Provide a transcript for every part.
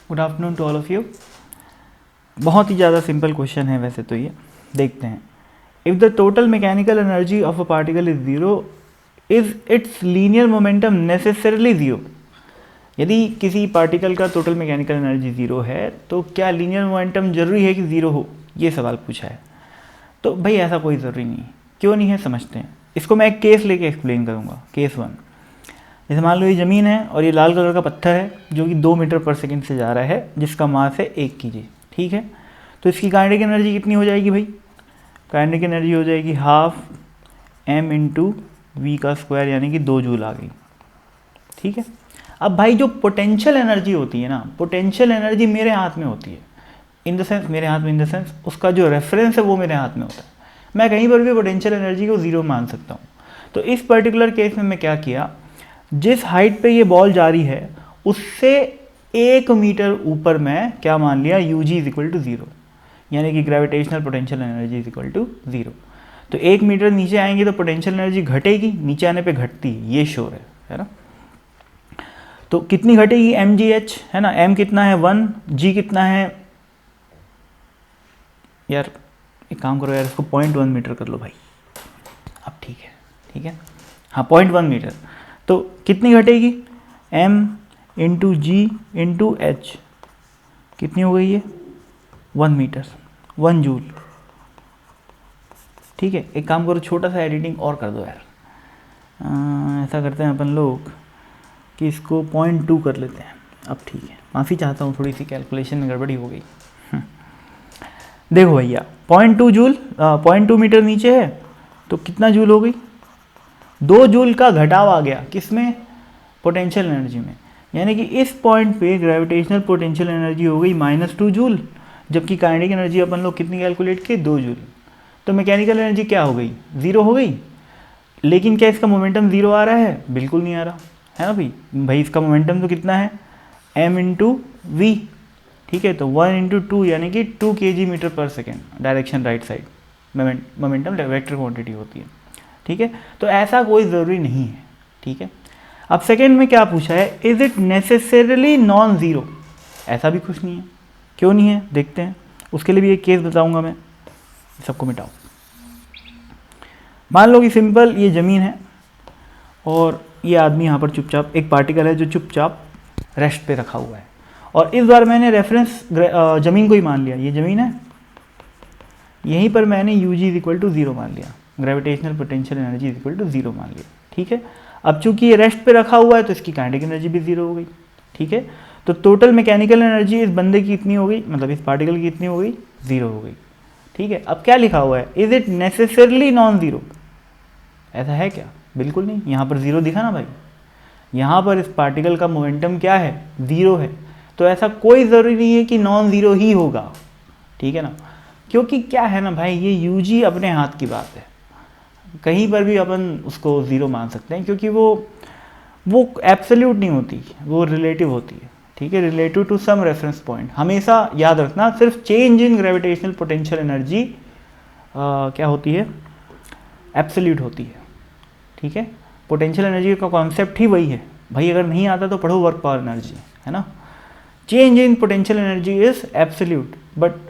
Good afternoon to all of you. बहुत ही ज़्यादा सिंपल क्वेश्चन है वैसे तो ये, देखते हैं। If the total mechanical energy of a particle is zero is it's linear momentum necessarily zero. यदि किसी पार्टिकल का टोटल मैकेनिकल एनर्जी ज़ीरो है तो क्या लीनियर मोमेंटम जरूरी है कि ज़ीरो हो, ये सवाल पूछा है। तो भाई ऐसा कोई ज़रूरी नहीं है। क्यों नहीं है समझते हैं। इसको मैं एक केस लेके एक्सप्लेन करूँगा। केस 1, जैसे मान लो ये ज़मीन है और ये लाल कलर का पत्थर है जो कि 2 मीटर पर सेकंड से जा रहा है, जिसका मास है 1 kg। ठीक है, तो इसकी काइनेटिक एनर्जी कितनी हो जाएगी भाई? काइनेटिक एनर्जी हो जाएगी हाफ m इंटू वी का स्क्वायर, यानी कि 2 जूल आ गई। ठीक है, अब भाई जो पोटेंशियल एनर्जी होती है ना, पोटेंशियल एनर्जी मेरे हाथ में होती है। इन द सेंस मेरे हाथ में, इन द सेंस उसका जो रेफरेंस है वो मेरे हाथ में होता है। मैं कहीं पर भी पोटेंशियल एनर्जी को ज़ीरो मान सकता हूँ। तो इस पर्टिकुलर केस में मैं क्या किया, जिस हाइट पे ये बॉल जा रही है उससे 1 मीटर ऊपर मैं क्या मान लिया, U G is equal to zero, यानी कि gravitational potential energy is equal to zero. तो 1 मीटर नीचे आएंगे तो पोटेंशियल एनर्जी घटेगी, नीचे आने पे घटती है, ये श्योर है ना। तो कितनी घटेगी, एम जी एच है ना, एम कितना है 1, जी कितना है, यार एक काम करो यार, इसको 0.1 मीटर कर लो भाई। अब ठीक है हाँ 0.1 मीटर। तो कितनी घटेगी, m इंटू जी इंटू एच, कितनी हो गई ये 1 मीटर, 1 जूल। ठीक है, एक काम करो, छोटा सा एडिटिंग और कर दो यार। ऐसा करते हैं अपन लोग कि इसको 0.2 कर लेते हैं। अब ठीक है, माफ़ी चाहता हूँ, थोड़ी सी कैलकुलेशन में गड़बड़ी हो गई। देखो भैया 0.2 जूल, 0.2 मीटर नीचे है तो कितना जूल हो गई, 2 जूल का घटाव आ गया किसमें, पोटेंशियल एनर्जी में। यानी कि इस पॉइंट पे ग्रेविटेशनल पोटेंशियल एनर्जी हो गई -2 जूल, जबकि काइनेटिक एनर्जी अपन लोग कितनी कैलकुलेट की, 2 जूल। तो मैकेनिकल एनर्जी क्या हो गई, ज़ीरो हो गई। लेकिन क्या इसका मोमेंटम ज़ीरो आ रहा है, बिल्कुल नहीं आ रहा है ना भाई इसका मोमेंटम तो कितना है, m इंटू वी। ठीक है, तो 1 इंटू 2 यानी कि 2 kg मीटर पर second, direction right side, momentum vector quantity होती है। ठीक है, तो ऐसा कोई ज़रूरी नहीं है। ठीक है, अब सेकेंड में क्या पूछा है, is it necessarily non zero. ऐसा भी कुछ नहीं है। क्यों नहीं है, देखते हैं। उसके लिए भी एक केस बताऊंगा मैं। सबको मिटाओ। मान लो कि सिंपल ये ज़मीन है और ये आदमी यहाँ पर चुपचाप, एक पार्टिकल है जो चुपचाप रेस्ट पे रखा हुआ है, और इस बार मैंने रेफरेंस ज़मीन को ही मान लिया, ये ज़मीन है, यहीं पर मैंने U G is equal to zero मान लिया, gravitational potential energy is equal to zero मान लिया। ठीक है, अब चूंकि ये रेस्ट पे रखा हुआ है तो इसकी काइनेटिक एनर्जी भी ज़ीरो हो गई। ठीक है, तो टोटल मैकेनिकल एनर्जी इस बंदे की इतनी हो गई, मतलब इस पार्टिकल की इतनी हो गई, ज़ीरो हो गई। ठीक है, अब क्या लिखा हुआ है, is it necessarily non zero. ऐसा है क्या, बिल्कुल नहीं। यहाँ पर ज़ीरो दिखा ना भाई, यहाँ पर इस पार्टिकल का मोमेंटम क्या है, ज़ीरो है। तो ऐसा कोई ज़रूरी नहीं है कि नॉन ज़ीरो ही होगा। ठीक है ना, क्योंकि क्या है ना भाई, ये यू जी अपने हाथ की बात है, कहीं पर भी अपन उसको ज़ीरो मान सकते हैं, क्योंकि वो एब्सोल्यूट नहीं होती, वो रिलेटिव होती है। ठीक है, relative to some reference point. हमेशा याद रखना, सिर्फ change in gravitational potential energy क्या होती है, एब्सोल्यूट होती है। ठीक है, पोटेंशियल एनर्जी का कॉन्सेप्ट ही वही है भाई। अगर नहीं आता तो पढ़ो वर्क पावर एनर्जी, है ना। Change in potential energy is absolute, but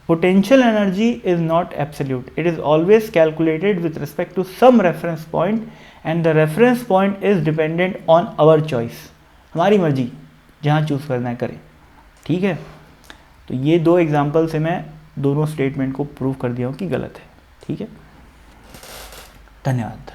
potential energy is not absolute. It is always calculated with respect to some reference point, and the reference point is dependent on our choice. हमारी मर्जी, जहाँ choose करना है करें। ठीक है, तो ये 2 एग्जाम्पल से मैं दोनों स्टेटमेंट को प्रूव कर दिया हूँ कि गलत है। ठीक है, धन्यवाद।